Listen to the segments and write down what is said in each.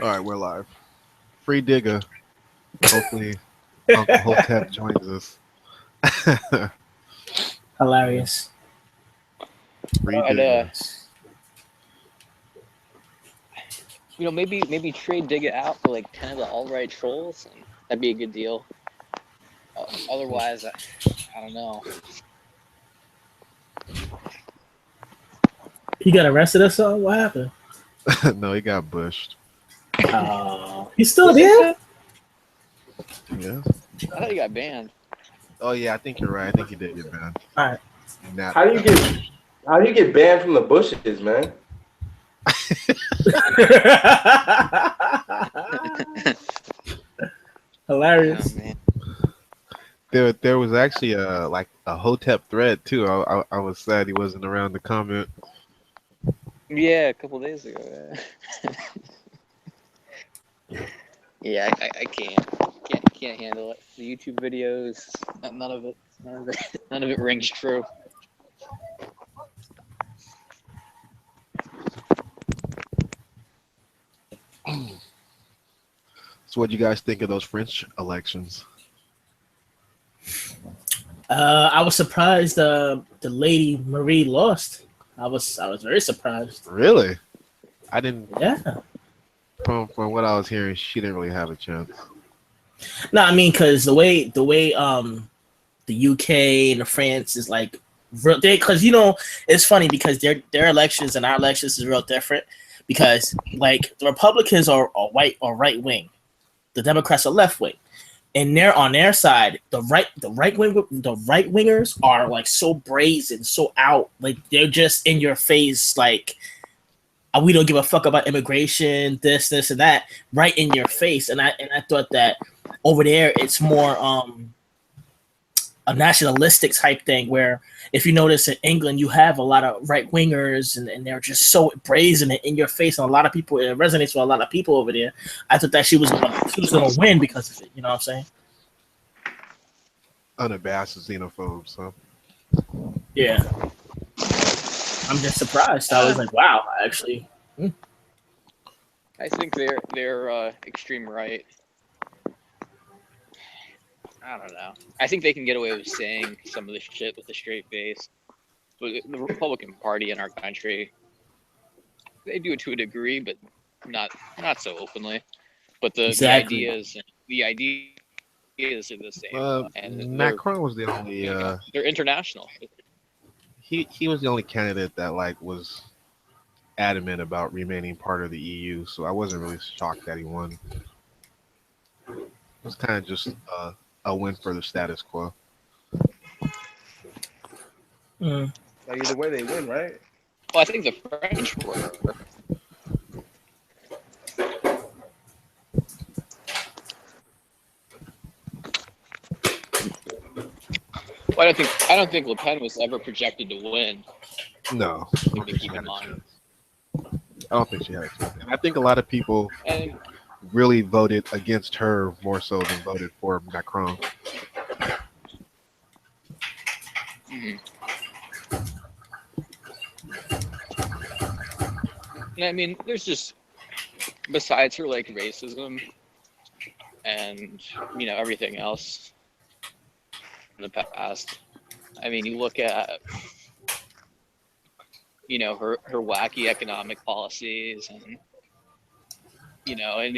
All right, we're live. Free digger. Hopefully, Uncle Hotep joins us. Hilarious. Free I'd, digger. maybe trade Dig It out for like 10 of the alt-right trolls, and that'd be a good deal. Otherwise, I don't know. He got arrested or something? What happened? No, he got bushed. He's still there? Yeah. I thought he got banned. Oh yeah, I think you're right. I think he did get banned. All right. Got How do you get banned from the bushes, man? Hilarious. Oh, man. There was actually a Hotep thread too. I was sad he wasn't around to comment. Yeah, a couple days ago. Yeah, I can't handle it. The YouTube videos, none of it rings true. So, what do you guys think of those French elections? I was surprised the lady Marie lost. I was very surprised. Really? I didn't. Yeah. From what I was hearing, she didn't really have a chance. No, I mean, because the way the UK and the France is like, because it's funny because their elections and our elections is real different. Because like the Republicans are white or right wing, the Democrats are left wing, and they're on their side. The right wingers are like so brazen, so out, like they're just in your face, like we don't give a fuck about immigration, this and that, right in your face. And I thought that over there it's more a nationalistic type thing where if you notice in England you have a lot of right wingers and they're just so brazen and in your face, and a lot of people, it resonates with a lot of people over there. I thought that she was gonna win because of it, you know what I'm saying? Unabashed xenophobe, so Yeah. I'm just surprised. I was like, wow, actually. I think they're extreme right. I don't know. I think they can get away with saying some of this shit with a straight face. But the Republican Party in our country, they do it to a degree, but not so openly. But the ideas are the same. And Macron was the only. They're international. He was the only candidate that was adamant about remaining part of the EU. So I wasn't really shocked that he won. It was kind of just a win for the status quo. Like either way, they win, right? Well, I think the French were. Well, I don't think Le Pen was ever projected to win. No, Keep in mind. I don't think she had a chance. And I think a lot of people really voted against her more so than voted for Macron. Mm-hmm. I mean, there's just, besides her racism and everything else in the past. I mean, you look at her wacky economic policies, and and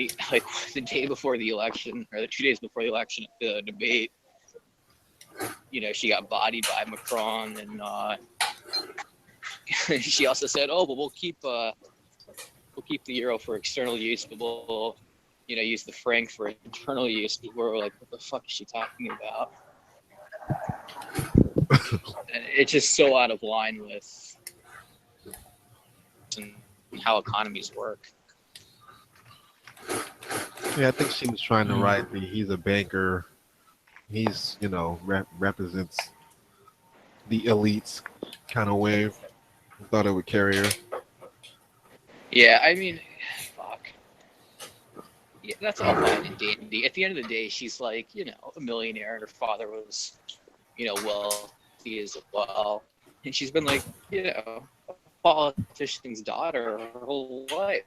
the day before the election or the 2 days before the election, the debate, she got bodied by Macron, and she also said, "Oh, but we'll keep the euro for external use, but we'll use the franc for internal use." People were like, "What the fuck is she talking about?" And it's just so out of line with how economies work. Yeah, I think she was trying to write he's a banker. He's, represents the elites kind of wave. I thought it would carry her. Yeah, I mean, fuck. Yeah, that's all fine and dandy. At the end of the day, she's a millionaire, and her father was, wealthy as well. And she's been a politician's daughter her whole life.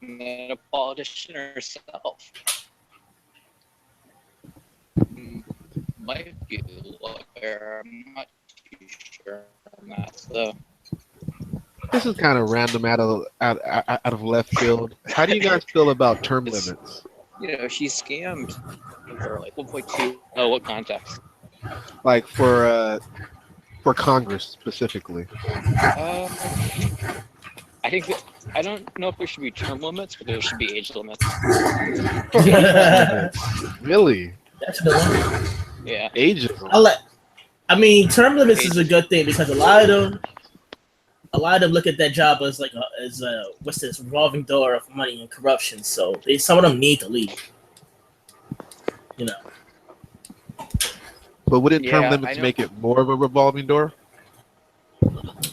than a politician herself. Might be a lawyer. I'm not too sure on that. So This is kind of random out of left field. How do you guys feel about term It's- limits? she scammed for like 1.2. Oh, what context? Like for Congress specifically. I think that, I don't know if there should be term limits, but there should be age limits. Really? That's the one. Yeah. Ageism. I mean, term limits is a good thing because a lot of them look at that job as like what's this revolving door of money and corruption. So some of them need to leave. You know. But wouldn't term Yeah, limits make it more of a revolving door?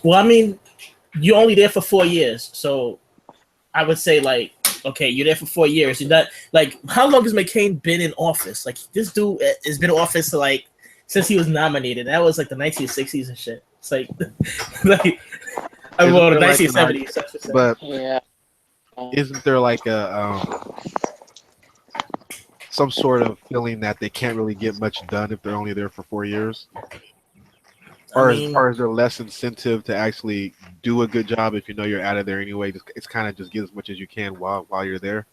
Well, I mean, you're only there for 4 years, so I would say like, okay, you're there for 4 years. You're not like, how long has McCain been in office? Like, this dude has been in office like since he was nominated. That was like the 1960s and shit. It's like, like well, the 1970s. But Yeah. isn't there like a some sort of feeling that they can't really get much done if they're only there for 4 years? Or is there less incentive to actually do a good job if you know you're out of there anyway? It's kind of just get as much as you can while you're there.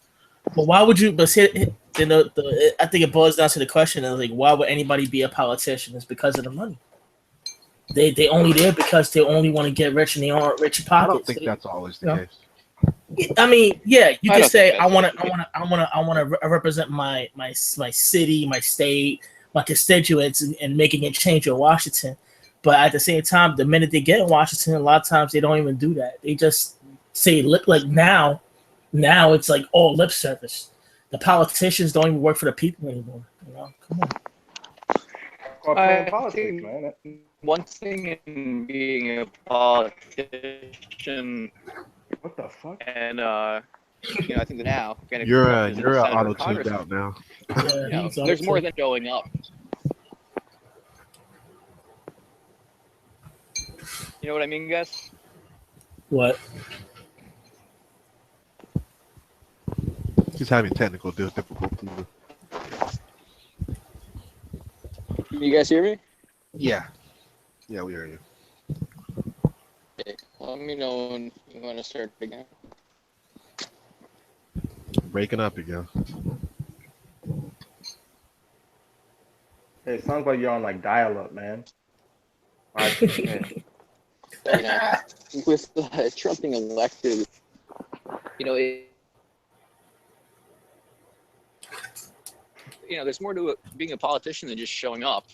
But why would you? But see, I think it boils down to the question of like, why would anybody be a politician? It's because of the money. They only there because they only want to get rich and they aren't rich in pockets. I don't think that's always the case. I mean, yeah, you can say I want that's to represent my city, my state, my constituents, and making a change in Washington. But at the same time, the minute they get in Washington, a lot of times they don't even do that. They just say lip like now it's like all lip service. The politicians don't even work for the people anymore. You know, come on. Politics, man. One thing in being a politician, What the fuck? and I think that now You're auto-tuned out now. Yeah, there's more than showing up. You know what I mean, guys? What? He's having technical difficulties. You guys hear me? Yeah, we hear you. Okay. Let me know when you want to start again. Breaking up again. Hey, it sounds like you're on like dial-up, man. All right, With Trump being elected, there's more to being a politician than just showing up.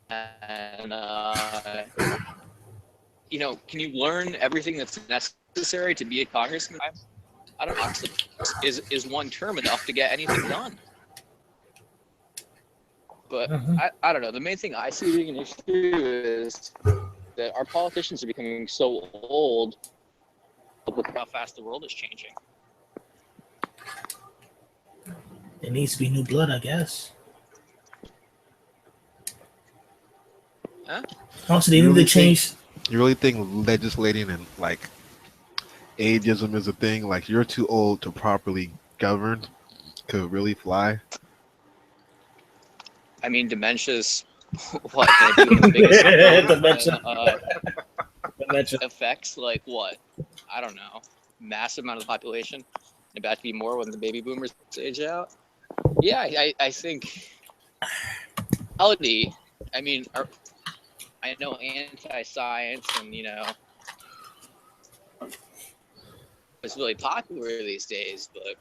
And can you learn everything that's necessary to be a congressman? I don't know. Is one term enough to get anything done? But I don't know. The main thing I see being an issue is that our politicians are becoming so old. Look how fast the world is changing. It needs to be new blood, I guess. Huh? Also, they need to change. You really think legislating and like ageism is a thing? Like you're too old to properly govern could really fly? I mean, dementia's what? The biggest Dementia. affects like what? I don't know. Massive amount of the population. About to be more when the baby boomers age out. Yeah, I think. Reality. I mean, I know anti-science and it's really popular these days, but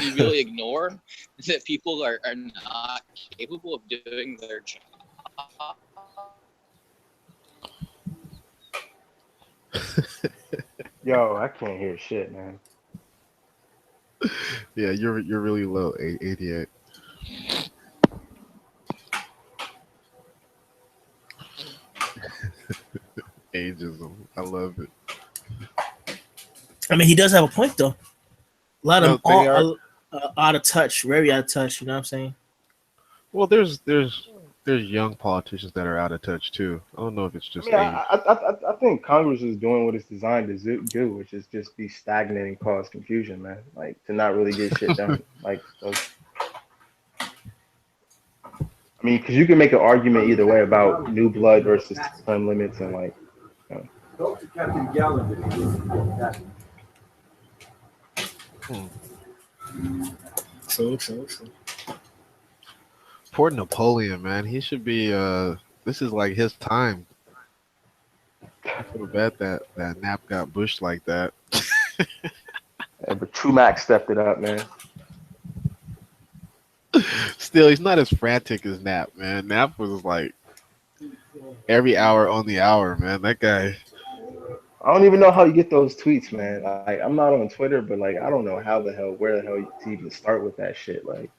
you really ignore that people are not capable of doing their job. Yo, I can't hear shit, man. Yeah, you're really low, 88. Ageism, I love it. I mean, he does have a point though. A lot of No, they them are out of touch, very out of touch. You know what I'm saying? Well, there's there's young politicians that are out of touch too. I don't know if it's I just mean, age. I think Congress is doing what it's designed to do, which is just be stagnant and cause confusion, man. Like to not really get shit done. Like, so, I mean, because you can make an argument either way about new blood versus term limits and like, you know. Talk to Captain Gallant. Hmm. True. Poor Napoleon, man. He should be. This is like his time. I feel bad that Nap got bushed like that. Yeah, but True Mac stepped it up, man. Still, he's not as frantic as Nap, man. Nap was like every hour on the hour, man. That guy. I don't even know how you get those tweets, man. Like, I'm not on Twitter, but like, I don't know where the hell to even start with that shit. Like,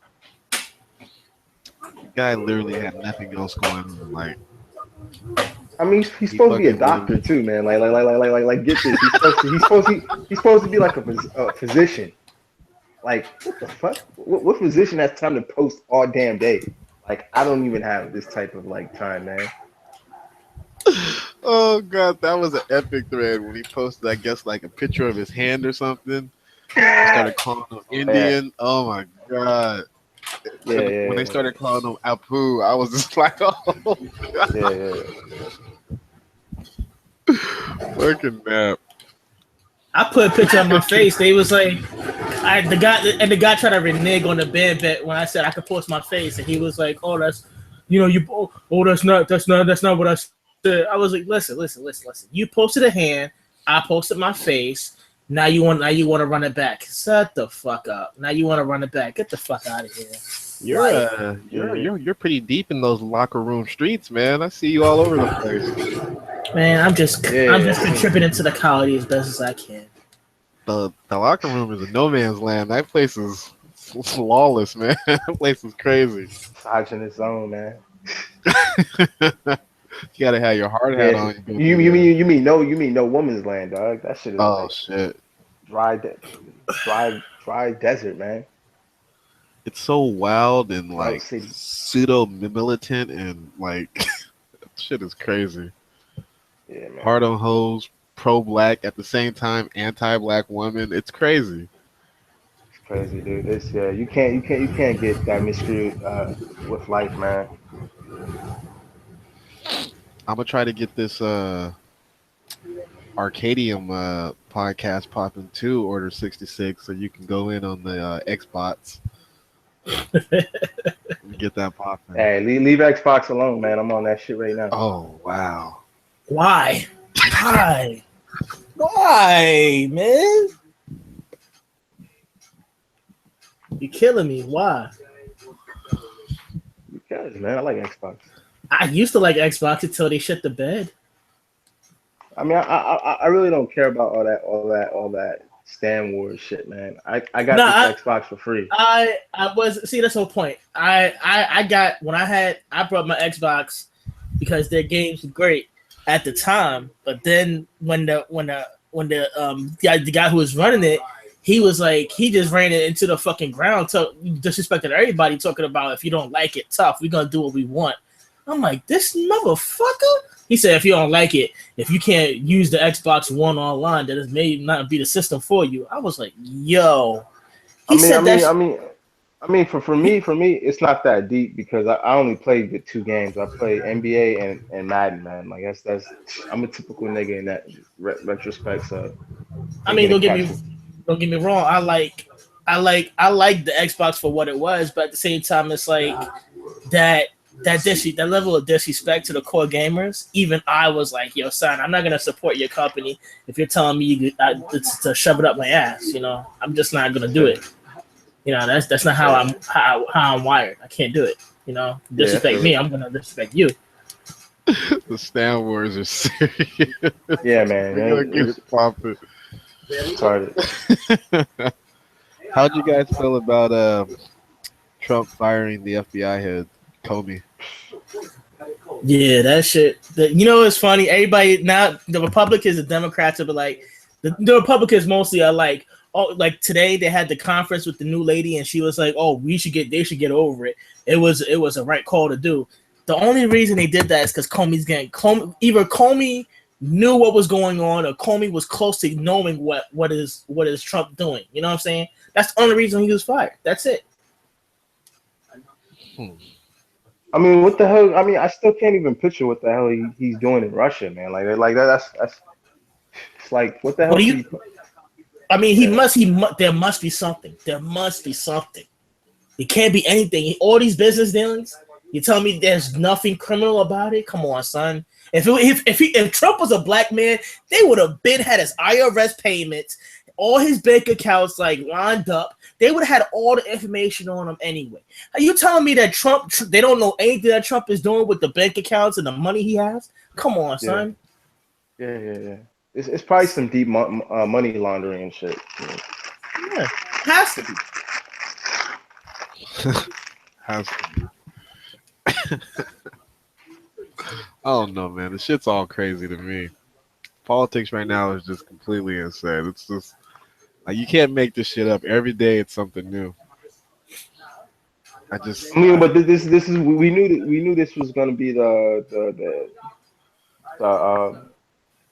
Guy literally had nothing else going on. Like, I mean, he's he supposed to be a fucking doctor wouldn't- too, man. Like, get this. He's supposed to be like a physician. Like, what the fuck? What physician has time to post all damn day? Like, I don't even have this type of like time, man. Oh god, that was an epic thread when he posted, I guess, like a picture of his hand or something. They started calling him Indian. Oh my god. Yeah. When they started calling him Apu, I was just like, oh god. Yeah. Fucking Nap. I put a picture of my face. They was like, the guy tried to renege on the bed bet when I said I could post my face, and he was like, "Oh, that's, that's not what I said." I was like, listen. You posted a hand, I posted my face. Now you want to run it back? Shut the fuck up. Now you want to run it back? Get the fuck out of here. You're pretty deep in those locker room streets, man. I see you all over the place. Man, I'm just contributing to the comedy as best as I can. The locker room is a no man's land. That place is flawless, man. That place is crazy. Sarge in his zone, man. You gotta have your hard hat on. You mean no woman's land, dog? That shit is like shit. dry desert, man. It's so wild and Wild like city. pseudo militant and like shit is crazy. Yeah, man. Hard on hoes, pro black at the same time, anti black woman. It's crazy. It's crazy, dude. It's you can't get that miscreant with life, man. I'm gonna try to get this Arcadium podcast popping too. Order 66, so you can go in on the Xbox. Get that popping. Hey, leave Xbox alone, man. I'm on that shit right now. Oh wow. Why, man? You're killing me. Why? Because, man, I like Xbox. I used to like Xbox until they shut the bed. I mean, I really don't care about all that Stan Wars shit, man. I got this Xbox for free. I was that's the whole point. I brought my Xbox because their games were great at the time, but then when the guy who was running it, he was like, he just ran it into the fucking ground, disrespected everybody, talking about if you don't like it, tough, we're gonna do what we want. I'm like, this motherfucker. He said, if you don't like it, if you can't use the Xbox One online, that it may not be the system for you. I was like, yo. For me, it's not that deep because I only played with two games. I play NBA and Madden, man. Like that's I'm a typical nigga in that retrospect. So I mean, don't get me wrong. I like the Xbox for what it was, but at the same time, it's like that level of disrespect to the core gamers. Even I was like, yo, son, I'm not gonna support your company if you're telling me to shove it up my ass. You know, I'm just not gonna do it. You know, that's not how I'm wired. I can't do it. You know, disrespect me, I'm gonna disrespect you. The Stan Wars are serious. Yeah, man. We're gonna get popping. Started. How'd you guys feel about Trump firing the FBI head, Comey? Yeah, that shit. It's funny. Everybody now, the Republicans and Democrats are like, the Republicans mostly are like, oh, like today they had the conference with the new lady, and she was like, oh, they should get over it. It was a right call to do. The only reason they did that is because either Comey knew what was going on, or Comey was close to knowing what is Trump doing. You know what I'm saying? That's the only reason he was fired. That's it. I mean, what the hell? I mean, I still can't even picture what the hell he's doing in Russia, man. Like that's it's like, what the hell? I mean, there must be something. There must be something. It can't be anything. All these business dealings. You tell me there's nothing criminal about it? Come on, son. If Trump was a black man, they would have had his IRS payments, all his bank accounts like lined up. They would have had all the information on him anyway. Are you telling me that they don't know anything that Trump is doing with the bank accounts and the money he has? Come on, son. Yeah. It's probably some deep money laundering and shit. Yeah, has to be. Has to be. I don't know, man. The shit's all crazy to me. Politics right now is just completely insane. It's just like, you can't make this shit up. Every day it's something new. But this is we knew this was gonna be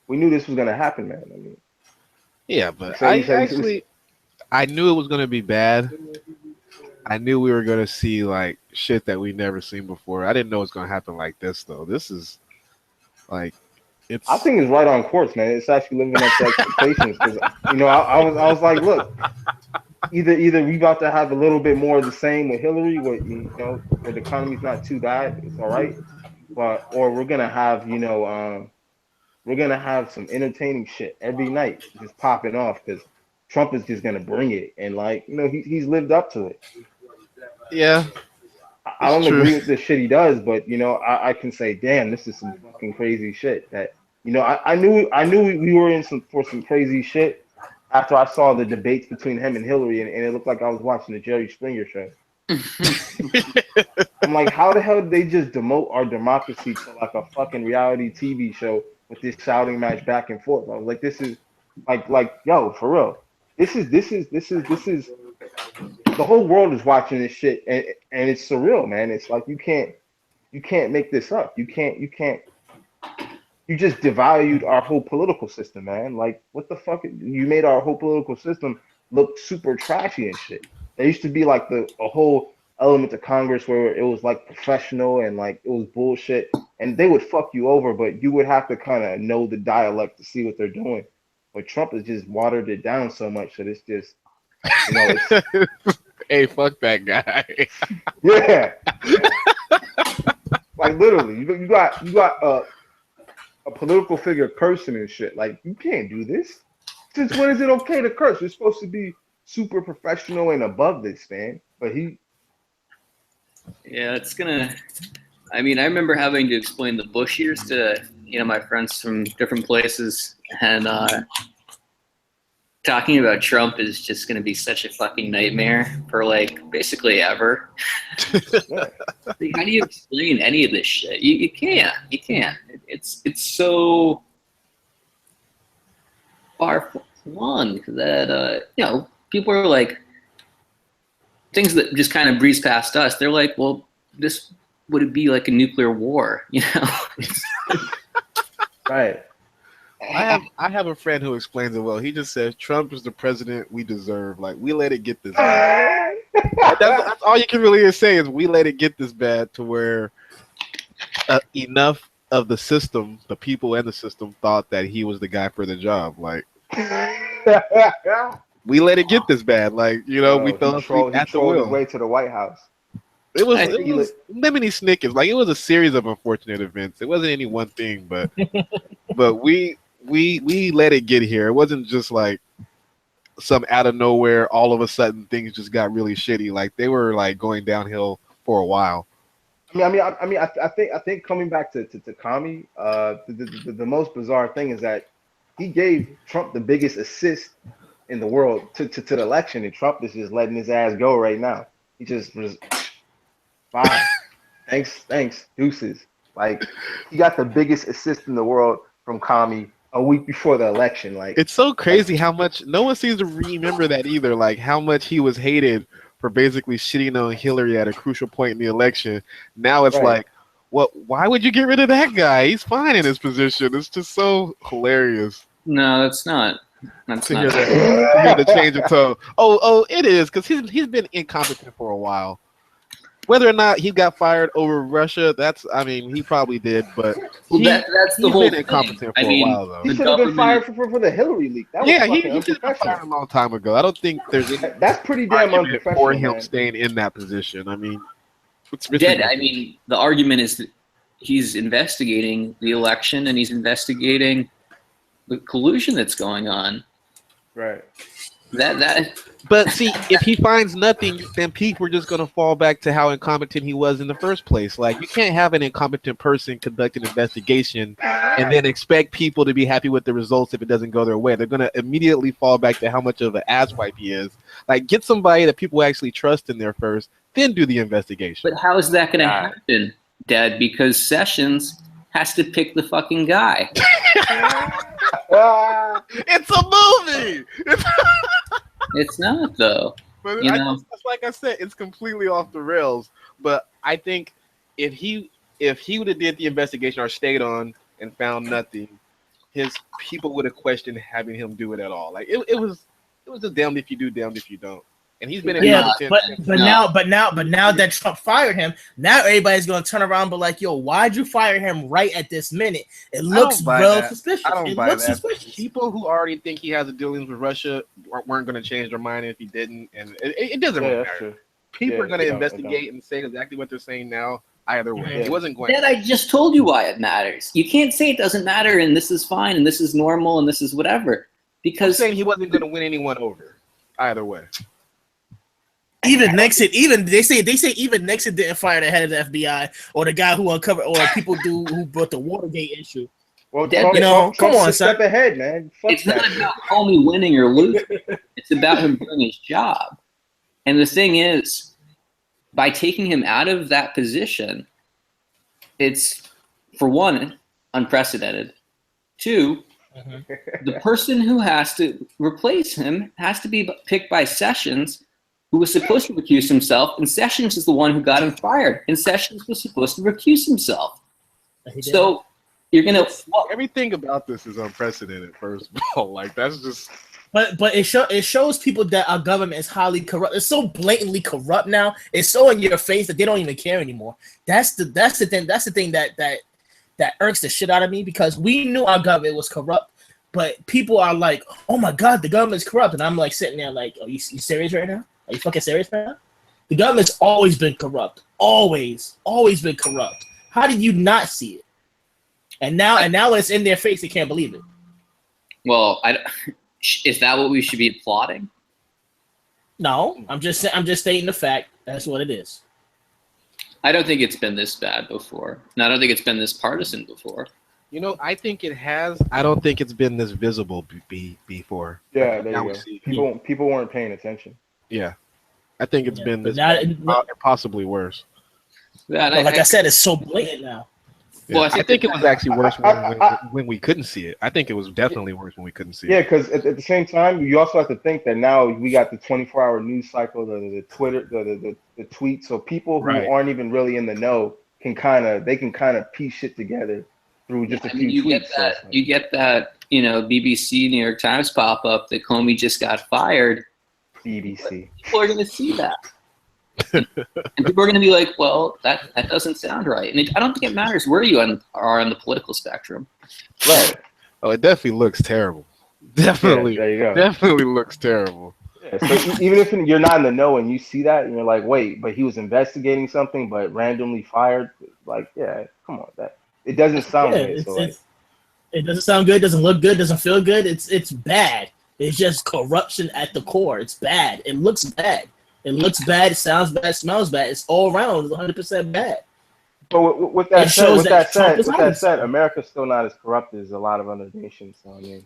we knew this was gonna happen, man. I mean, yeah, but I knew it was gonna be bad. I knew we were gonna see like shit that we never seen before. I didn't know it was gonna happen like this though. This is like, I think it's right on course, man. It's actually living up to expectations, because I was like, look, either we about to have a little bit more of the same with Hillary, where where the economy's not too bad, it's all right, or we're gonna have some entertaining shit every night just popping off, because Trump is just gonna bring it, and he's lived up to it. Yeah, I don't agree with the shit he does, but I can say, damn, this is some fucking crazy shit. That I knew we were in for some crazy shit after I saw the debates between him and Hillary, and it looked like I was watching the Jerry Springer show. I'm like, how the hell did they just demote our democracy to like a fucking reality TV show with this shouting match back and forth? I was like, this is like yo, for real. This is the whole world is watching this shit, and it's surreal, man. It's like you can't make this up. You just devalued our whole political system, man. Like, what the fuck? You made our whole political system look super trashy and shit. There used to be like a whole element of Congress where it was like professional and like it was bullshit, and they would fuck you over, but you would have to kind of know the dialect to see what they're doing. But Trump has just watered it down so much that it's just, hey, fuck that guy. Yeah. Like, literally, you got a political figure cursing and shit. Like, you can't do this. Since when is it okay to curse? You're supposed to be super professional and above this, man. But yeah, it's gonna. I mean, I remember having to explain the Bush years to my friends from different places, and talking about Trump is just going to be such a fucking nightmare for like basically ever. Like, how do you explain any of this shit? You can't. It's so far flung that people are like, things that just kind of breeze past us. They're like, well, this would it be like a nuclear war? Right. I have a friend who explains it well. He just says Trump is the president we deserve. Like, we let it get this bad. That's all you can really say is we let it get this bad to where enough of the system, the people and the system, thought that he was the guy for the job. Like, we let it get this bad. Like, we fell asleep at the wheel. His way to the White House. It was lemony snickers. Like, it was a series of unfortunate events. It wasn't any one thing, but we let it get here. It wasn't just like some out of nowhere, all of a sudden things just got really shitty. Like, they were like going downhill for a while. I think coming back to Kami, the most bizarre thing is that he gave Trump the biggest assist in the world to the election, and Trump is just letting his ass go right now. He just was bye. Thanks, deuces. Like, he got the biggest assist in the world from Kami a week before the election. Like, it's so crazy how much no one seems to remember that either. Like, how much he was hated for basically shitting on Hillary at a crucial point in the election. Now it's like, Why would you get rid of that guy? He's fine in his position. It's just so hilarious No, that's not. That's to hear not. that. To hear the change of tone. Oh, it is because he's been incompetent for a while. Whether or not he got fired over Russia, he probably did, but Well, that's the he's whole been thing. incompetent for I mean, a while though. He The should have been government- fired for the Hillary leak. That was Yeah, fucking he should have been unprofessional. fired a long time ago. I don't think there's any That's pretty damn argument for unprofessional, him man. staying in that position. I mean, it's Dead. I mean, the argument is that he's investigating the election and he's investigating the collusion that's going on. Right. But see, if he finds nothing, then people are just going to fall back to how incompetent he was in the first place. Like, you can't have an incompetent person conduct an investigation and then expect people to be happy with the results if it doesn't go their way. They're going to immediately fall back to how much of an asswipe he is. Like, get somebody that people actually trust in there first, then do the investigation. But how is that going to happen, Dad? Because Sessions has to pick the fucking guy. It's a movie! It's not, though. But You know? like I said, it's completely off the rails. But I think if he would have did the investigation or stayed on and found nothing, his people would have questioned having him do it at all. Like it was a damned if you do, damned if you don't. And he's been but now that Trump fired him, now everybody's gonna turn around and be like, "Yo, why'd you fire him right at this minute? It looks real suspicious. I don't it buy looks that. suspicious." People who already think he has a dealings with Russia weren't going to change their mind if he didn't, and it doesn't really that's matter. true. People are going to they don't. investigate and say exactly what they're saying now. Either way, Yeah. he wasn't going. Dad, I just told you why it matters. You can't say it doesn't matter and this is fine and this is normal and this is whatever. I'm Because saying he wasn't going to win anyone over. Either way. Even Nixon, they say even Nixon didn't fire the head of the FBI or the guy who uncovered or people who brought the Watergate issue. Well, Dad, Trump, you know, Trump, come Trump's on, a step son. ahead, man. Fuck it's that not shit. about Comey winning or losing. It's about him doing his job. And the thing is, by taking him out of that position, it's, for one, unprecedented. Two, the person who has to replace him has to be picked by Sessions, who was supposed to recuse himself, and Sessions is the one who got him fired, and Sessions was supposed to recuse himself. So you're gonna. Well, Everything about this is unprecedented. First of all, like that's just. But it shows people that our government is highly corrupt. It's so blatantly corrupt now. It's so in your face that they don't even care anymore. That's the thing. That's the thing that irks the shit out of me, because we knew our government was corrupt, but people are like, "Oh my god, the government's corrupt," and I'm like sitting there like, "Are you serious right now? Are you fucking serious right now?" The government's always been corrupt. Always been corrupt. How did you not see it? And now when it's in their face, they can't believe it. well, is that what we should be applauding? No, I'm just stating the fact. That's what it is. I don't think it's been this bad before, and I don't think it's been this partisan before. You know, I think it has. I don't think it's been this visible before. Yeah, there Now you we go. see. People weren't paying attention. Yeah, I think it's been but this, now- possibly worse. That, But like I said, it's so blatant now. Yeah. Well, I think it was actually worse when we couldn't see it. I think it was definitely worse when we couldn't see Yeah, it. because at the same time, you also have to think that now we got the 24-hour news cycle, the Twitter, the tweets. So people who Right. aren't even really in the know can kind of piece shit together through just a few you tweets. get that. You get that. BBC, New York Times pop up that Comey just got fired. BBC. People are going to see that, and people are going to be like, "Well, that doesn't sound right." And I don't think it matters where you are on the political spectrum. Right. Oh, it definitely looks terrible. Definitely, Yeah, there you go. definitely looks terrible. Yeah, so even if you're not in the know and you see that and you're like, wait, but he was investigating something, but randomly fired. Like, yeah, come on, that it doesn't sound Yeah, right. So like, it doesn't sound good. Doesn't look good. Doesn't feel good. It's bad. It's just corruption at the core. It's bad. It looks bad. It looks bad. It sounds bad. It smells bad. It's all around. It's 100% bad. but with that It said, shows that Trump is honest. America's still not as corrupt as a lot of other nations. So I mean,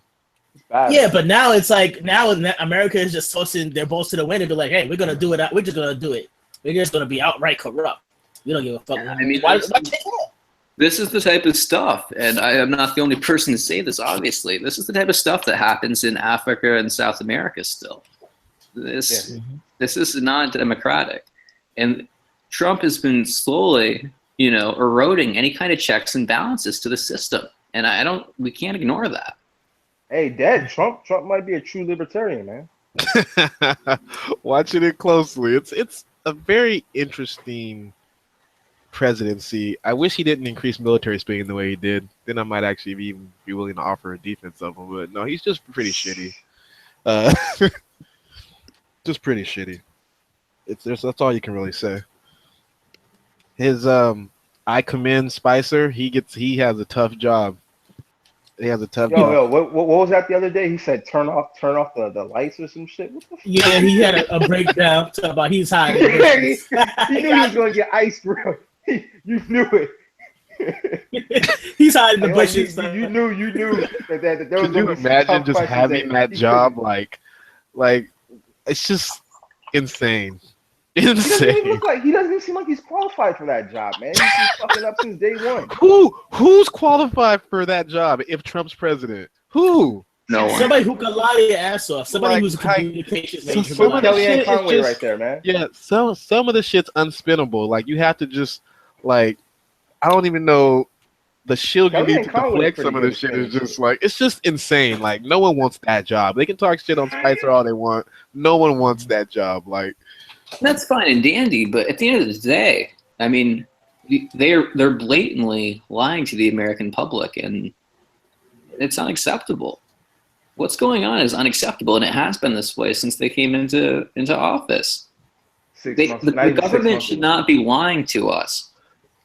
it's bad. Yeah, but now it's like America is just tossing their balls to the wind and be like, "Hey, we're gonna do it. We're just gonna do it. We're just gonna be outright corrupt. We don't give a fuck." Yeah, I mean, why that's- they care? This is the type of stuff, and I am not the only person to say this, obviously. This is the type of stuff that happens in Africa and South America still. This is not democratic. And Trump has been slowly eroding any kind of checks and balances to the system. And we can't ignore that. Hey, Dad, Trump might be a true libertarian, man. Watching it closely, it's a very interesting presidency. I wish he didn't increase military spending the way he did. Then I might actually even be willing to offer a defense of him. But no, he's just pretty shitty. Just pretty shitty. That's all you can really say. His I commend Spicer. He has a tough job. He has a tough job. Yo, what was that the other day? He said turn off the lights or some shit. What the fuck? Yeah, he had a breakdown about he's high. he knew he was gonna get iced, bro. You knew it. He's hiding the bushes. You knew that there was. Could you imagine just having that job? Like it's just insane. He doesn't even seem like he's qualified for that job, man. He's been fucking up since day one. Who's qualified for that job if Trump's president? Who? No one. Somebody who can lie your ass off. Somebody who's a communications major. Some of the shit Conway is just, right there, man. Yeah, some of the shit's unspinnable. Like you have to just I don't even know the shield you need to deflect some of the shit is just it's just insane. Like no one wants that job. They can talk shit on Spicer all they want. No one wants that job. Like that's fine and dandy, but at the end of the day, I mean, they're blatantly lying to the American public, and it's unacceptable. What's going on is unacceptable, and it has been this way since they came into office. The government should not be lying to us.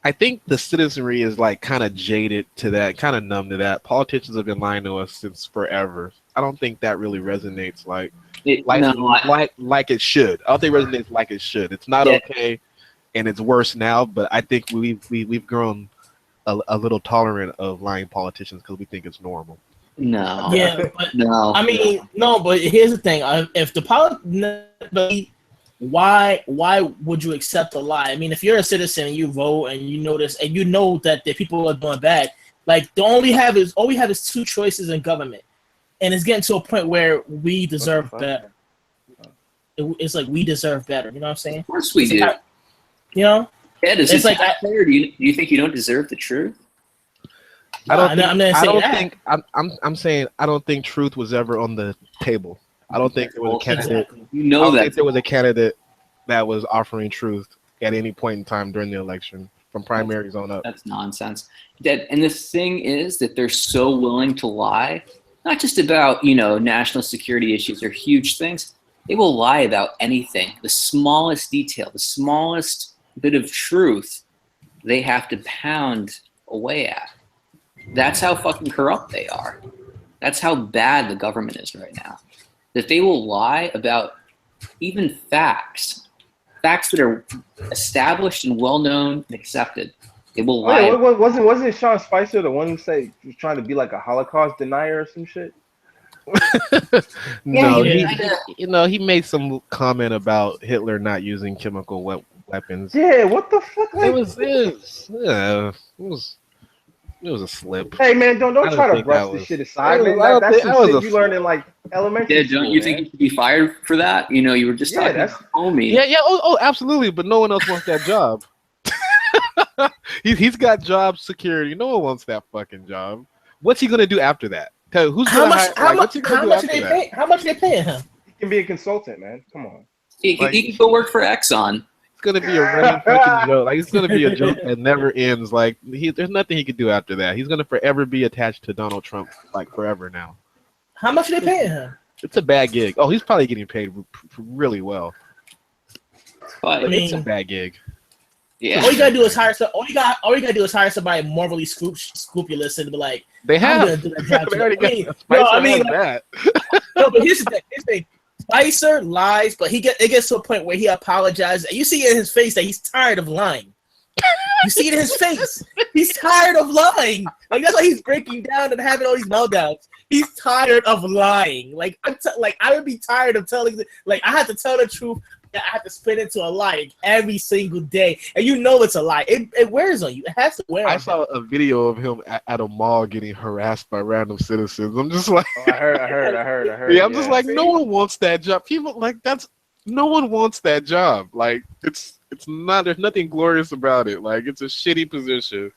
I think the citizenry is kind of jaded to that, kind of numb to that. Politicians have been lying to us since forever. I don't think that really resonates like it should. I don't think it resonates like it should. It's not okay, and it's worse now. But I think we've grown a little tolerant of lying politicians because we think it's normal. No. Yeah, but no. I mean, no. But here's the thing: if the why would you accept a lie? I mean, if you're a citizen and you vote and you notice and you know that the people are doing bad, all we have is two choices in government, and it's getting to a point where we deserve better. It's like we deserve better. You know what I'm saying? Of course we do. Ed, is it's like fair? Do you think you don't deserve the truth? I'm saying I don't think truth was ever on the table. I don't think there was a candidate. Exactly. I don't think there was a candidate that was offering truth at any point in time during the election, from primaries on up. That's nonsense. And the thing is that they're so willing to lie, not just about national security issues or huge things. They will lie about anything. The smallest detail, the smallest bit of truth, they have to pound away at. That's how fucking corrupt they are. That's how bad the government is right now. That they will lie about even facts that are established and well-known and accepted. They will lie. Wasn't Sean Spicer the one who said he was trying to be like a Holocaust denier or some shit? No, he made some comment about Hitler not using chemical weapons. Yeah, what the fuck? It was a slip. Hey man, don't try to brush this shit aside, man. That's some shit you learned in elementary school. Don't you think you should be fired for that? You were just talking to homie. Yeah. Oh, absolutely. But no one else wants that job. He's got job security. No one wants that fucking job. What's he gonna do after that? How much they paying him? He can be a consultant, man. Come on. He can go work for Exxon. Gonna be a running fucking joke. It's gonna be a joke that never ends. There's nothing he could do after that. He's gonna forever be attached to Donald Trump, forever now. How much are they paying him? It's a bad gig. Oh, he's probably getting paid really well. But it's a bad gig. Yeah. All you gotta do is hire somebody morally scrupulous and be like, they have. I'm gonna do that job. They already got that. No, but here's the thing. Spicer lies, but it gets to a point where he apologizes. And you see in his face that he's tired of lying. You see it in his face. He's tired of lying. That's why he's breaking down and having all these meltdowns. He's tired of lying. I would be tired of telling. I had to tell the truth. I have to spin into a lie every single day, and it's a lie. It wears on you. It has to wear. I saw a video of him at a mall getting harassed by random citizens. I'm just like, I heard. Yeah, I'm just like, no one wants that job. People no one wants that job. It's it's not. There's nothing glorious about it. Like it's a shitty position.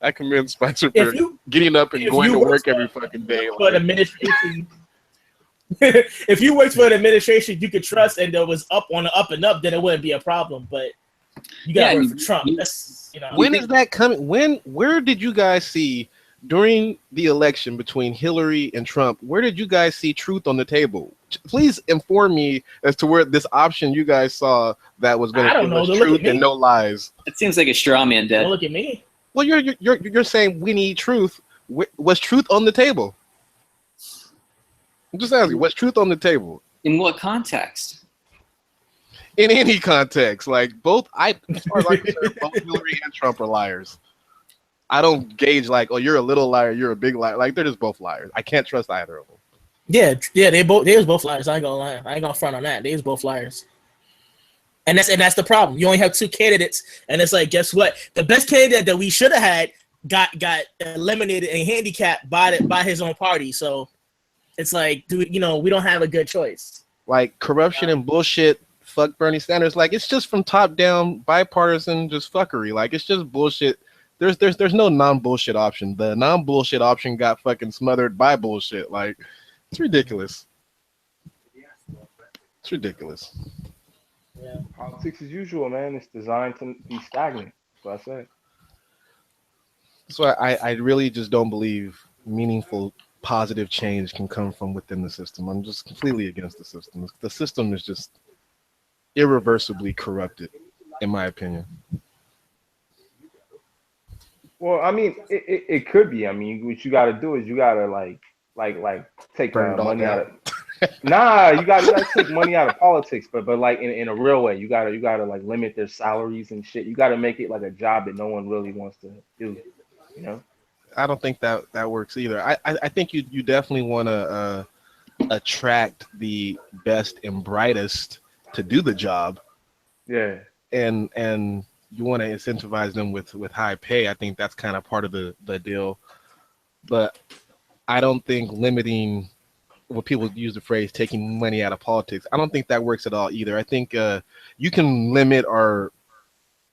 I commend Spicer for getting up and going to work every fucking day. For an administration, if you worked for an administration you could trust and that was up on the up and up, then it wouldn't be a problem. But you got to work for Trump. That's, you know. When is that coming? Where did you guys see during the election between Hillary and Trump? Where did you guys see truth on the table? Please inform me as to where this option you guys saw that was going to give us truth and no lies. It seems like a straw man, Dad. Don't look at me. Well, you're saying we need truth. Was truth on the table? I'm just asking, what's truth on the table? In what context? In any context, like both, as far as I'm concerned, both Hillary and Trump are liars. I don't gauge like, oh, you're a little liar, you're a big liar. Like they're just both liars. I can't trust either of them. Yeah, they was both liars. I ain't gonna lie. I ain't gonna front on that. They was both liars. And that's the problem. You only have two candidates, and it's like, guess what? The best candidate that we should have had got eliminated and handicapped by his own party. So it's like, we don't have a good choice. Like corruption and bullshit. Fuck Bernie Sanders. Like it's just from top down, bipartisan, just fuckery. Like it's just bullshit. There's no non-bullshit option. The non-bullshit option got fucking smothered by bullshit. Like it's ridiculous. It's ridiculous. Yeah. Politics as usual, man. It's designed to be stagnant. That's what I said. That's why I really just don't believe meaningful positive change can come from within the system. I'm just completely against the system. The system is just irreversibly corrupted, in my opinion. Well, I mean, it could be. I mean, what you got to do is you got to like take money out of. Nah, you got to take money out of politics, but like in a real way. You gotta like limit their salaries and shit. You got to make it like a job that no one really wants to do. You know. I don't think that works either. I think you definitely want to attract the best and brightest to do the job. Yeah. And you want to incentivize them with high pay. I think that's kind of part of the deal. But I don't think limiting, what people use the phrase, taking money out of politics, I don't think that works at all either. I think you can limit or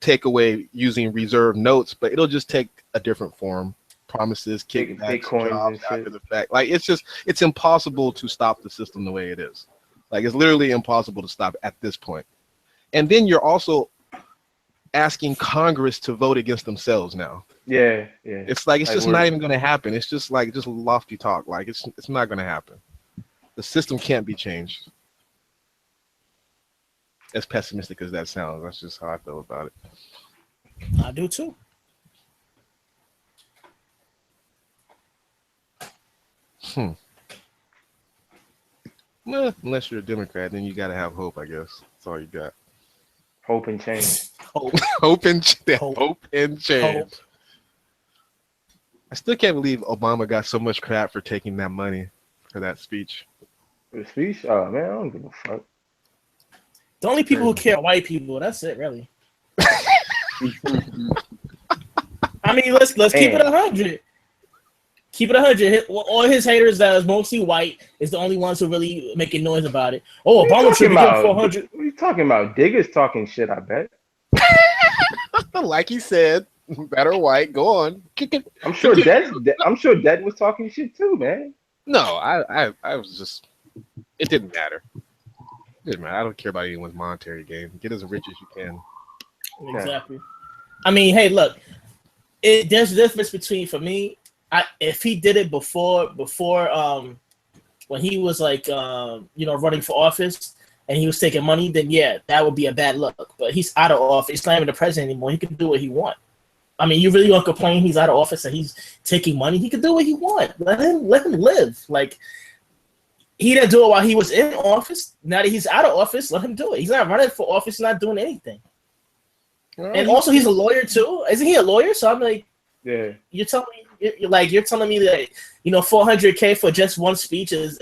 take away using reserve notes, but it'll just take a different form. Promises, kickbacks, jobs after the fact. Like it's impossible to stop the system the way it is. Like it's literally impossible to stop at this point. And then you're also asking Congress to vote against themselves now. Yeah. It's like just not even going to happen. It's just lofty talk. Like it's not going to happen. The system can't be changed. As pessimistic as that sounds, that's just how I feel about it. I do too. Well, unless you're a Democrat, then you got to have hope, I guess. That's all you got. Hope and change. Hope and change. Hope. I still can't believe Obama got so much crap for taking that money for that speech. The speech? Oh, man, I don't give a fuck. The only people who care are white people. That's it, really. I mean, let's keep it 100. Keep it 100. All his haters that is mostly white is the only ones who really making noise about it. Oh, Obama should be getting 400. What are you talking about? Diggers talking shit, I bet. Like he said, better white. Go on. I'm sure Dad was talking shit too, man. No, I was just. It didn't matter. I don't care about anyone's monetary gain. Get as rich as you can. Exactly. I mean, hey, look. There's a difference between, for me, if he did it before when he was like running for office and he was taking money, then yeah, that would be a bad look. But he's out of office. He's not even the president anymore. He can do what he wants. I mean, you really gonna complain he's out of office and he's taking money? He can do what he wants. Let him live. Like, he didn't do it while he was in office. Now that he's out of office, let him do it. He's not running for office. He's not doing anything. And also, he's a lawyer too. Isn't he a lawyer? So I'm like, yeah. You're telling me that $400K for just one speech is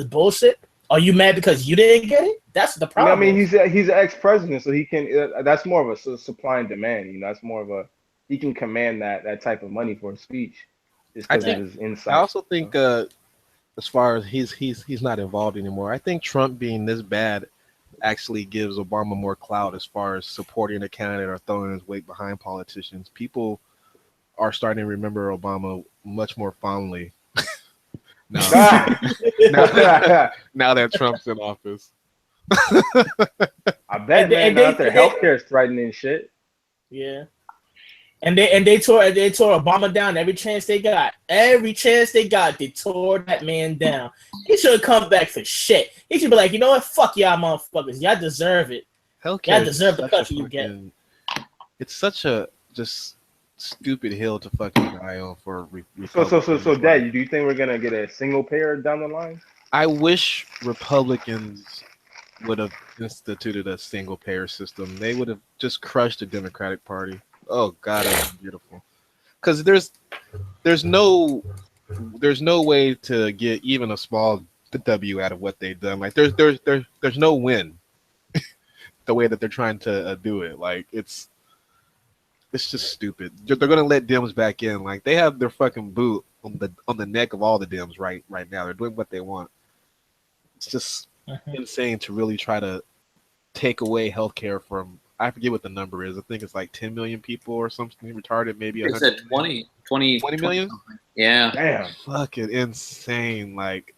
bullshit? Are you mad because you didn't get it? That's the problem. I mean, he's an ex-president, so he can. That's more of a supply and demand. That's more of a, he can command that type of money for a speech. Just because of his insight. I also think, as far as he's not involved anymore, I think Trump being this bad actually gives Obama more clout as far as supporting a candidate or throwing his weight behind politicians. People are starting to remember Obama much more fondly now, now that Trump's in office. I bet, man. Now that their healthcare is threatening shit. Yeah. And they tore Obama down every chance they got. Every chance they got, they tore that man down. He should have come back for shit. He should be like, you know what? Fuck y'all motherfuckers. Y'all deserve it. Healthcare y'all deserve the country you get. It's such a just stupid hill to fucking die on for. So, Dad, do you think we're gonna get a single payer down the line? I wish Republicans would have instituted a single payer system. They would have just crushed the Democratic Party. Oh God, that was beautiful. Because there's no way to get even a small W out of what they've done. Like there's no win. The way that they're trying to do it, like it's just stupid. They're gonna let Dems back in. Like they have their fucking boot on the neck of all the Dems right now. They're doing what they want. It's just insane to really try to take away healthcare from. I forget what the number is. I think it's like 10 million people or something retarded. Maybe it's at 20 million. Yeah. Damn. Fucking insane. Like,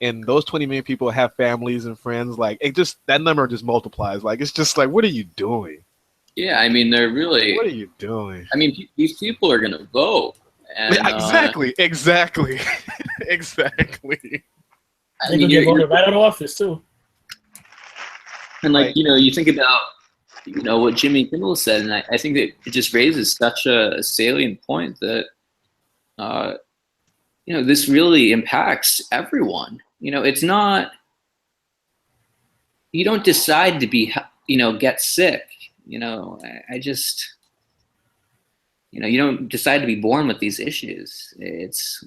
and those 20 million people have families and friends. Like, it just that number just multiplies. Like, it's just like, what are you doing? Yeah, I mean, they're really. What are you doing? I mean, these people are gonna vote. And, exactly. I think mean, get voted right out of office too. And you think about what Jimmy Kimmel said, and I think that it just raises such a salient point that this really impacts everyone. It's not, you don't decide to be get sick. I just you don't decide to be born with these issues. It's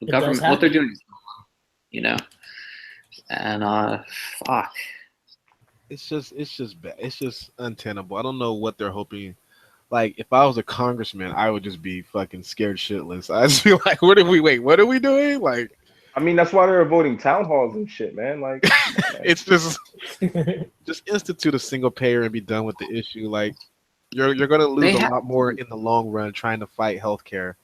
the government, what they're doing is and fuck. It's just bad. It's just untenable. I don't know what they're hoping. Like, if I was a congressman, I would just be fucking scared shitless. I'd just be like, what are we doing? Like, I mean, that's why they're voting town halls and shit, man. Like, it's just institute a single payer and be done with the issue. Like, you're gonna lose a lot more in the long run trying to fight healthcare.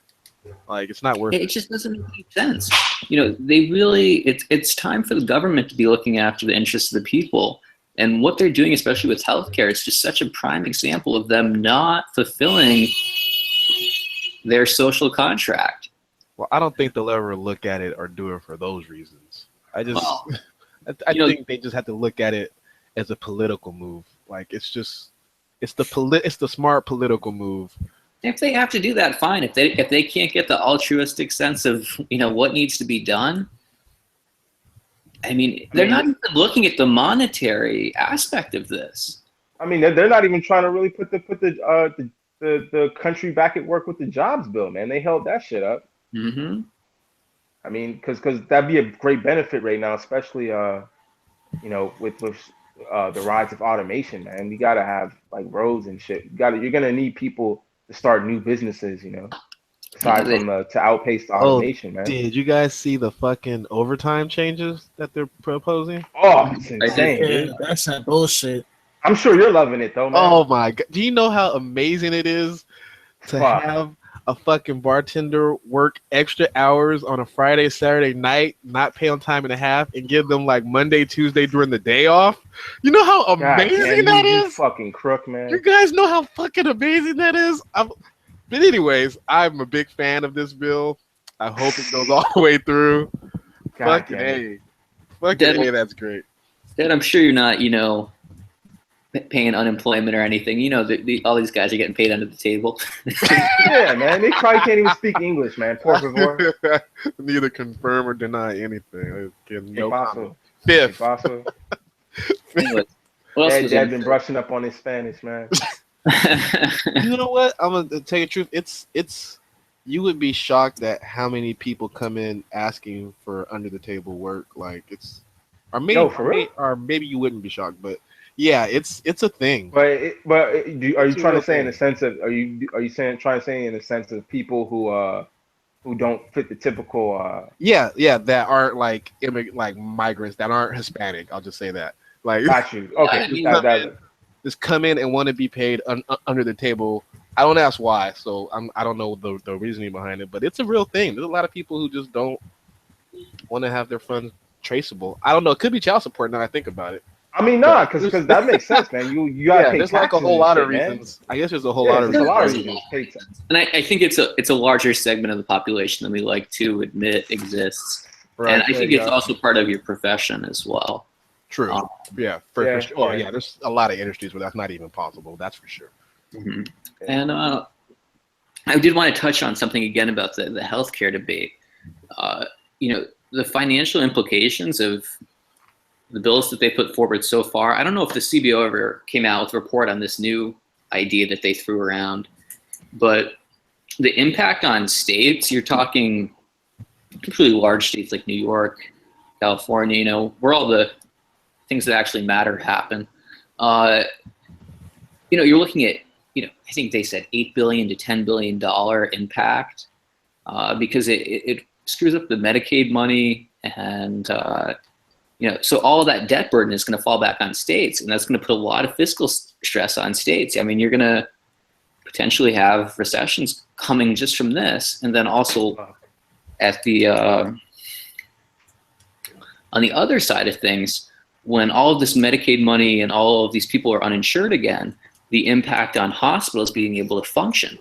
Like, it's not worth it. It just doesn't make sense. They really, it's time for the government to be looking after the interests of the people. And what they're doing, especially with healthcare, it's just such a prime example of them not fulfilling their social contract. Well, I don't think they'll ever look at it or do it for those reasons. I think they just have to look at it as a political move. Like, it's the smart political move. If they have to do that, fine. If they can't get the altruistic sense of what needs to be done, I mean, they're not even looking at the monetary aspect of this. I mean, they're not even trying to really put the country back at work with the jobs bill, man. They held that shit up. Mm-hmm. I mean, because that'd be a great benefit right now, especially with the rise of automation, man. We gotta have like roads and shit. You're gonna need people to start new businesses, aside from to outpace the automation, man. Did you guys see the fucking overtime changes that they're proposing? Oh, it's insane, dude. That's that bullshit. I'm sure you're loving it though, man. Oh my god! Do you know how amazing it is to have a fucking bartender work extra hours on a Friday, Saturday night, not pay on time and a half, and give them like Monday, Tuesday during the day off? You know how amazing that is? You fucking crook, man. You guys know how fucking amazing that is? But anyways, I'm a big fan of this bill. I hope it goes all the way through. Fucking A. Fucking A, that's great. Dad, I'm sure you're not, paying unemployment or anything. All these guys are getting paid under the table. Yeah, man. They probably can't even speak English, man. Por favor. Neither confirm or deny anything. No comment. Fifth. Anyway, Dad been brushing up on his Spanish, man. You know what? I'm gonna tell you the truth. It's you would be shocked at how many people come in asking for under the table work. Like or maybe you wouldn't be shocked, but yeah, it's a thing. But are you trying to say in the sense of trying to say in the sense of people who don't fit the typical that aren't like migrants, that aren't Hispanic? I'll just say that. Like, Got you. Okay, I mean, just come in and want to be paid under the table. I don't ask why, so I don't know the reasoning behind it, but it's a real thing. There's a lot of people who just don't want to have their funds traceable. I don't know. It could be child support now I think about it. I mean, nah, because that makes sense, man. You gotta pay there's taxes. like a whole lot of and shit, reasons. I guess there's a whole Yeah, lot of there's a lot of reasons. reasons. And I think it's a larger segment of the population than we like to admit exists. Right. And I there think you it's go. also part of your profession as well. True. Yeah, for Yeah, sure. Oh, yeah. yeah, there's a lot of industries where that's not even possible. That's for sure. Mhm. And I did want to touch on something again about the healthcare debate. The financial implications of the bills that they put forward so far. I don't know if the CBO ever came out with a report on this new idea that they threw around, but the impact on states, you're talking particularly large states like New York, California, where all the things that actually matter happen. You're looking at, I think they said $8 billion to $10 billion impact because it screws up the Medicaid money, and so all of that debt burden is going to fall back on states, and that's going to put a lot of fiscal stress on states. I mean, you're going to potentially have recessions coming just from this, and then also at the on the other side of things, when all of this Medicaid money and all of these people are uninsured again, the impact on hospitals being able to function,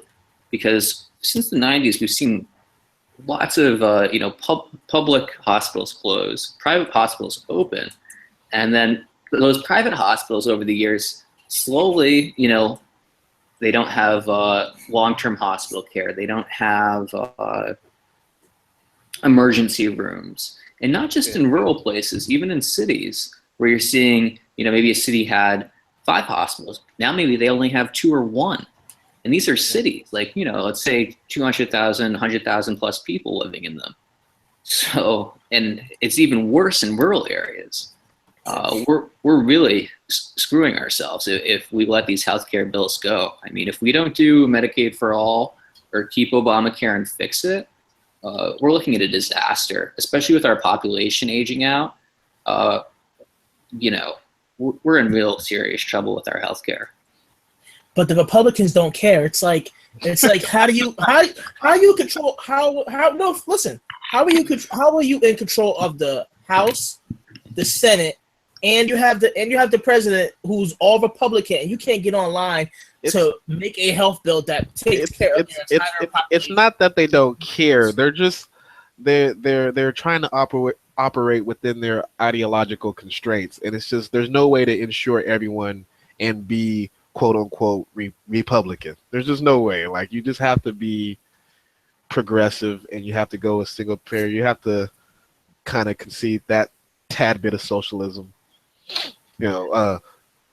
because since the 90s we've seen lots of public hospitals close, private hospitals open, and then those private hospitals over the years slowly, they don't have long-term hospital care, they don't have emergency rooms, and not just in rural places, even in cities where you're seeing, maybe a city had 5 hospitals, now maybe they only have 2 or 1. And these are cities, like, let's say 200,000, 100,000 plus people living in them. So, and it's even worse in rural areas. We're really screwing ourselves if we let these healthcare bills go. I mean, if we don't do Medicaid for all or keep Obamacare and fix it, we're looking at a disaster, especially with our population aging out. We're in real serious trouble with our healthcare. But the Republicans don't care. It's like how are you in control of the House, the Senate, and you have the president who's all Republican, and you can't get online to make a health bill that takes care of your entire population. It's not that they don't care. They're just they're trying to operate within their ideological constraints, and it's just there's no way to ensure everyone and be quote unquote Republican. There's just no way. Like, you just have to be progressive, and you have to go a single payer. You have to kind of concede that tad bit of socialism,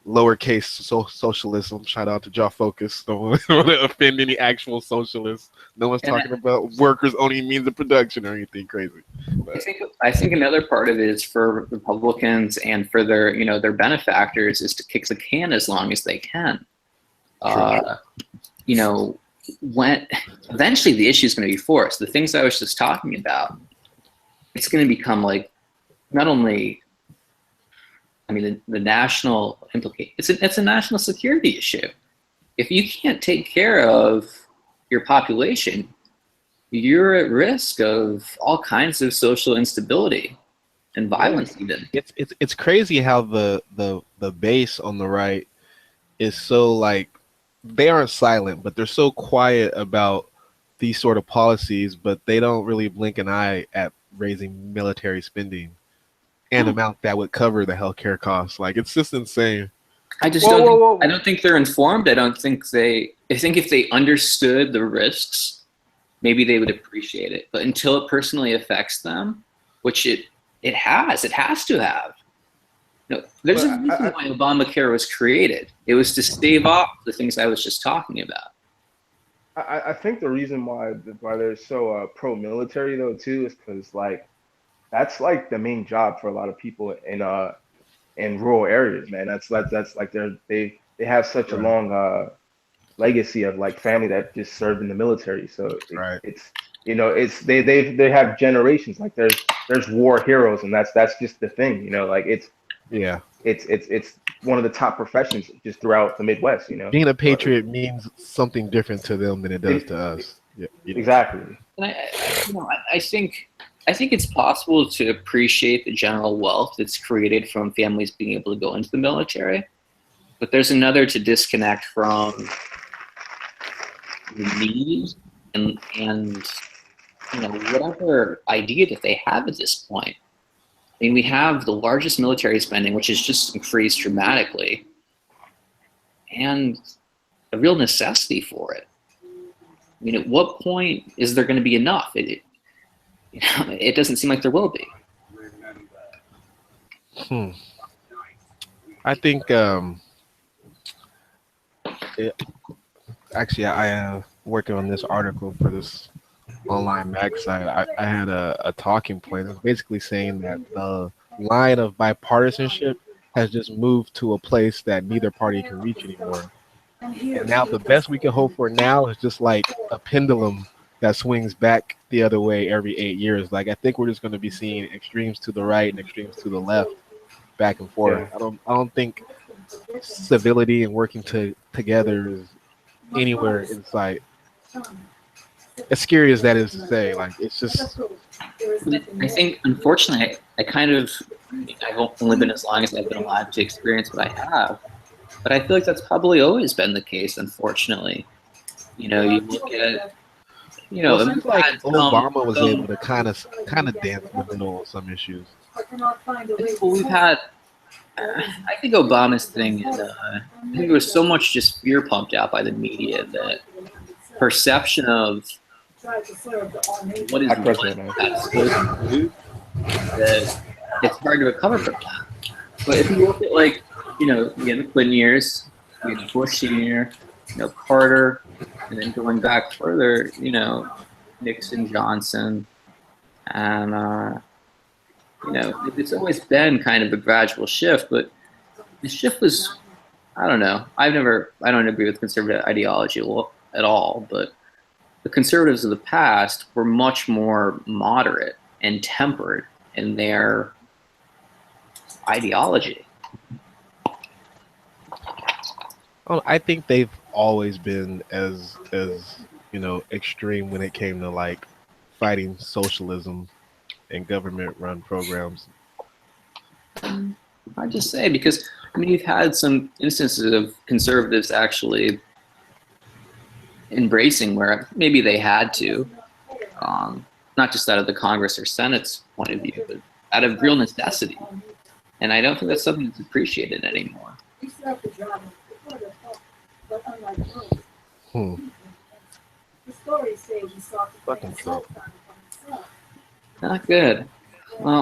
lowercase socialism. Shout out to Jaw Focus. Don't want to offend any actual socialists. No one's talking about workers' only means of production or anything crazy. But I think another part of it is for Republicans and for their their benefactors is to kick the can as long as they can. When eventually the issue is going to be forced. The things I was just talking about, it's going to become like not only. I mean, the national implication. It's a national security issue. If you can't take care of your population, you're at risk of all kinds of social instability and violence. Even it's crazy how the base on the right is so, like, they aren't silent, but they're so quiet about these sort of policies, but they don't really blink an eye at raising military spending and amount that would cover the healthcare costs. Like, it's just insane. I just I don't think they're informed. I think if they understood the risks, maybe they would appreciate it. But until it personally affects them, which it has to have. There's a reason why Obamacare was created. It was to stave off the things I was just talking about. I think the reason why they're so pro-military though too is because that's like the main job for a lot of people in rural areas, man. That's like they have such a long legacy of like family that just served in the military. So it's they have generations. Like there's war heroes, and that's just the thing. it's one of the top professions just throughout the Midwest. You know, Being a patriot means something different to them than it does to us. Yeah, exactly. And I think it's possible to appreciate the general wealth that's created from families being able to go into the military, but there's another to disconnect from the need and whatever idea that they have at this point. I mean, we have the largest military spending, which has just increased dramatically, and a real necessity for it. I mean, at what point is there going to be enough? It doesn't seem like there will be. I think actually I am working on this article for this online mag site. I had a talking point. It's basically saying that the line of bipartisanship has just moved to a place that neither party can reach anymore. And now the best we can hope for now is just like a pendulum that swings back the other way every 8 years. Like I think we're just going to be seeing extremes to the right and extremes to the left, back and forth. Yeah. I don't think civility and working together is anywhere in sight. As scary as that is to say, like it's just. I think, unfortunately, I've only been as long as I've been alive to experience what I have, but I feel like that's probably always been the case. Unfortunately, you look at, Well, it seems like Obama was able to kind of dance in the middle of some issues. Well, we've had. I think Obama's thing is, I think there was so much just fear pumped out by the media that perception of what is that it's hard to recover from that. But if you look at the Clinton years, Bush Senior, Carter, and then going back further, Nixon, Johnson, and it's always been kind of a gradual shift, but the shift was, I don't know. I don't agree with conservative ideology at all, but the conservatives of the past were much more moderate and tempered in their ideology. Well, I think they've always been as extreme when it came to like fighting socialism and government-run programs. Hard to say, because you've had some instances of conservatives actually embracing where maybe they had to, not just out of the Congress or Senate's point of view, but out of real necessity. And I don't think that's something that's appreciated anymore. Fucking Trump. Not good. Well,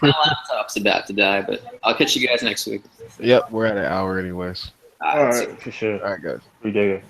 my laptop's about to die, but I'll catch you guys next week. Yep, we're at an hour anyways. All right, for sure. All right, guys. We dig it.